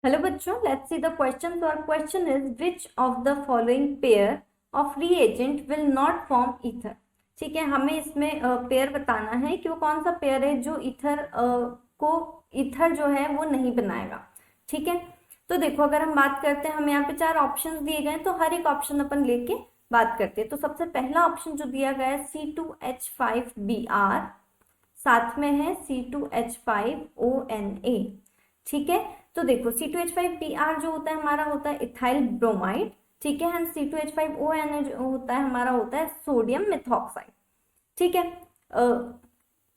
Hello बच्चों, let's see the question. और question is which of the following pair of reagent will not form ether. ठीक है, हमें इसमें पेयर बताना है कि वो कौन सा पेयर है जो ईथर को ईथर जो है वो नहीं बनाएगा। ठीक है, तो देखो अगर हम बात करते हैं, हमें यहाँ पे 4 ऑप्शंस दिए गए हैं, तो हर एक ऑप्शन अपन लेके बात करते हैं। तो सबसे पहला ऑप्शन जो दिया गया है C2H5Br, साथ में है C2H5ONA। ठीक है, तो देखो C2H5Br जो होता है हमारा होता है इथाइल ब्रोमाइड। ठीक है, एंड C2H5ONA जो होता है हमारा होता है सोडियम मिथॉक्साइड। ठीक है,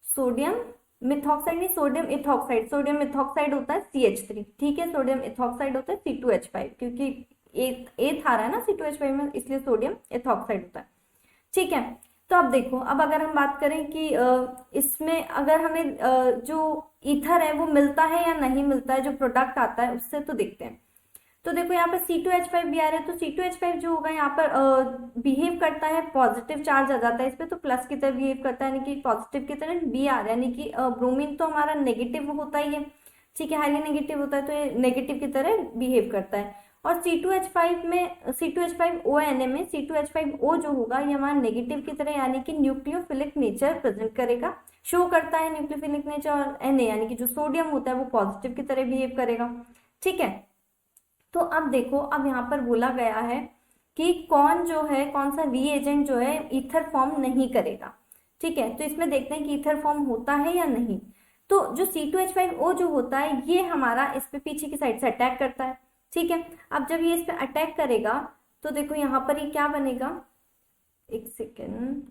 सोडियम मिथॉक्साइड नहीं, सोडियम इथॉक्साइड। सोडियम मिथॉक्साइड होता है CH3। ठीक है, सोडियम इथॉक्साइड होता है C2H5, क्योंकि एथ आ रहा है ना C2H5 में, इसलिए सोडियम इथॉक्साइड होता है। ठीक है, तो अब देखो, अब अगर हम बात करें कि इसमें अगर हमें जो ईथर है वो मिलता है या नहीं मिलता है, जो प्रोडक्ट आता है उससे, तो देखते हैं। तो देखो यहाँ पर C2H5 भी आ रहा है, तो C2H5 जो होगा यहाँ पर बिहेव करता है, पॉजिटिव चार्ज आ जाता है इस पे, तो प्लस की तरह बिहेव करता है, यानी कि पॉजिटिव की तरह बी आ रहा है, यानी कि ब्रोमीन तो हमारा नेगेटिव होता ही है। ठीक है, हाईली नेगेटिव होता है, तो ये नेगेटिव की तरह बिहेव करता है। और C2H5 में C2H5ONA में C2H5O जो होगा ये हमारा नेगेटिव की तरह, यानी कि न्यूक्लियोफिलिक नेचर प्रेजेंट करेगा, शो करता है न्यूक्लियोफिलिक नेचर। और Na यानी कि जो सोडियम होता है वो पॉजिटिव की तरह बिहेव करेगा। ठीक है, तो अब देखो, अब यहाँ पर बोला गया है कि कौन जो है, कौन सा रीएजेंट जो है ईथर फॉर्म नहीं करेगा। ठीक है, तो इसमें देखते हैं कि ईथर फॉर्म होता है या नहीं। तो जो C2H5O जो होता है ये हमारा इस पे पीछे की साइड से अटैक करता है। ठीक है, अब जब ये इस पे अटैक करेगा तो देखो यहाँ पर ये क्या बनेगा, एक सेकेंड।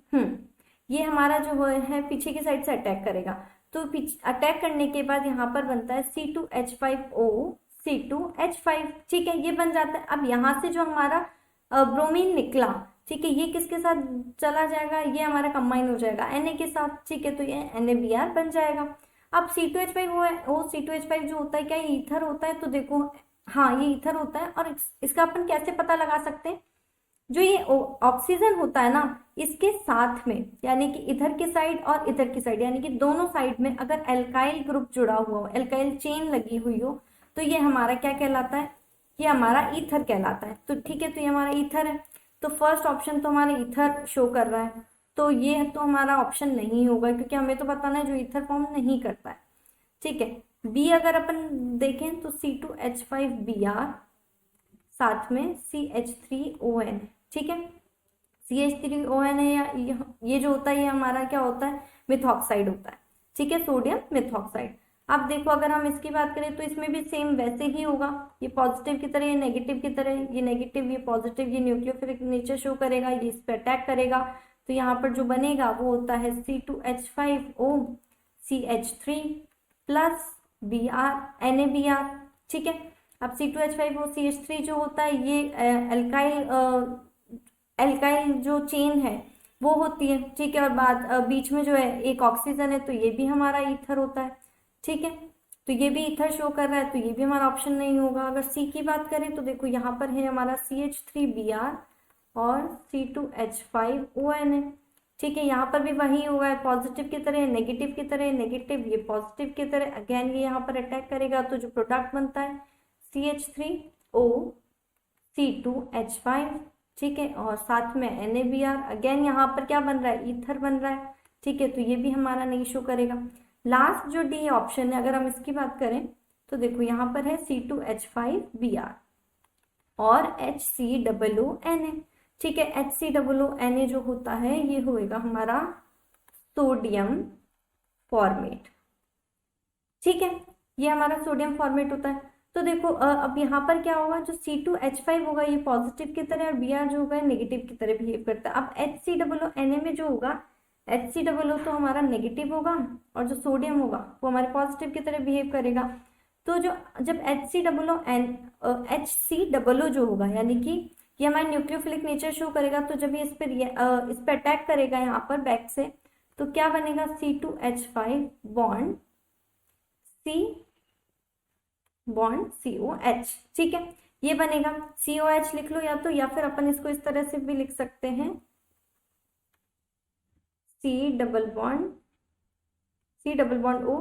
ये हमारा जो है पीछे की साइड से अटैक करेगा, तो अटैक करने के बाद यहाँ पर बनता है C2H5O C2H5। ठीक है, ये बन जाता है। अब यहाँ से जो हमारा ब्रोमीन निकला, ठीक है, ये किसके साथ चला जाएगा, ये हमारा कंबाइन हो जाएगा Na के साथ। ठीक है, तो ये NaBr बन जाएगा। अब C2H5O C2H5 जो होता है, क्या ये ईथर होता है? तो देखो हाँ, ये ईथर होता है। और इसका अपन कैसे पता लगा सकते हैं? जो ये ऑक्सीजन होता है ना, इसके साथ में, यानी कि इधर की साइड और इधर की साइड, यानी कि दोनों साइड में अगर एल्काइल ग्रुप जुड़ा हुआ हो, एल्काइल चेन लगी हुई हो, तो ये हमारा क्या कहलाता है? ये हमारा ईथर कहलाता है। तो ठीक है, तो ये हमारा ईथर है। तो फर्स्ट ऑप्शन तो हमारा ईथर शो कर रहा है, तो ये तो हमारा ऑप्शन नहीं होगा, क्योंकि हमें तो बताना है जो ईथर फॉर्म नहीं करता है। ठीक है, बी अगर अपन देखें तो C2H5Br, साथ में CH3ON। ठीक है, CH3ON है, या ये जो होता है ये हमारा क्या होता है? मिथॉक्साइड होता है। ठीक है, सोडियम मिथॉक्साइड। अब देखो अगर हम इसकी बात करें तो इसमें भी सेम वैसे ही होगा, ये पॉजिटिव की तरह, ये नेगेटिव की तरह, ये नेगेटिव ये पॉजिटिव, ये न्यूक्लियोफिलिक नेचर शो करेगा, ये इस पर अटैक करेगा। तो यहाँ पर जो बनेगा वो होता है C2H5O CH3 प्लस NaBr। ठीक है, अब C2H5O CH3 जो होता है ये एल्काइल जो चेन है वो होती है। ठीक है, और बाद बीच में जो है एक ऑक्सीजन है, तो ये भी हमारा ईथर होता है। ठीक है, तो ये भी ईथर शो कर रहा है, तो ये भी हमारा ऑप्शन नहीं होगा। अगर सी की बात करें तो देखो यहाँ पर है हमारा CH3Br और C2H5ONA। ठीक है, यहाँ पर भी वही हुआ है, पॉजिटिव की तरह नेगेटिव की तरह, नेगेटिव ये पॉजिटिव की तरह, अगेन ये यहाँ पर अटैक करेगा, तो जो प्रोडक्ट बनता है CH3O C2H5। ठीक है, और साथ में NaBr, अगेन यहाँ पर क्या बन रहा है? ईथर बन रहा है। ठीक है, तो ये भी हमारा नहीं शो करेगा। लास्ट जो डी ऑप्शन है, अगर हम इसकी बात करें तो देखो यहाँ पर है C2H5Br और HCOONA। ठीक है, HCOONA जो होता है ये होएगा हमारा सोडियम फॉर्मेट। ठीक है, ये हमारा सोडियम फॉर्मेट होता है। तो देखो अब यहाँ पर क्या होगा, जो C2H5 होगा ये पॉजिटिव की तरह, और Br जो होगा नेगेटिव की तरह बिहेव करता है। अब HCOONA में जो होगा, HCOO तो हमारा नेगेटिव होगा, और जो सोडियम होगा वो हमारे पॉजिटिव की तरह बिहेव करेगा। तो जो जब HCOO जो होगा, यानी कि ये हमारा न्यूक्लियोफिलिक नेचर शो करेगा, तो जब ये इस पर अटैक करेगा यहाँ पर बैक से, तो क्या बनेगा? C2H5 bond COH। ठीक है, ये बनेगा COH लिख लो, या फिर अपन इसको इस तरह से भी लिख सकते हैं, C double bond O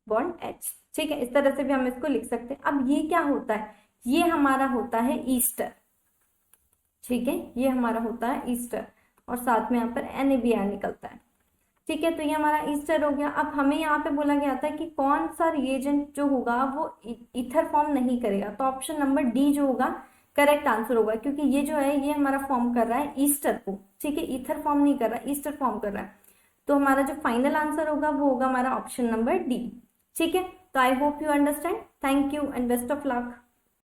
bond H। ठीक है, इस तरह से भी हम इसको लिख सकते हैं। अब ये क्या होता है, ये हमारा होता है ईस्टर, ठीक है, ये हमारा होता है ईस्टर, और साथ में यहाँ पर NaBr निकलता है। ठीक है, तो ये हमारा ईस्टर हो गया। अब हमें यहाँ पे बोला गया था कि कौन सा रिएजेंट जो होगा वो ईथर फॉर्म नहीं करेगा, तो ऑप्शन नंबर डी जो होगा करेक्ट आंसर होगा, क्योंकि ये जो है ये हमारा फॉर्म कर रहा है ईस्टर को, ठीक है, ईथर फॉर्म नहीं कर रहा है, ईस्टर फॉर्म कर रहा है। तो हमारा जो फाइनल आंसर होगा वो होगा हमारा ऑप्शन नंबर डी। ठीक है, तो I hope you understand. Thank you and best of luck.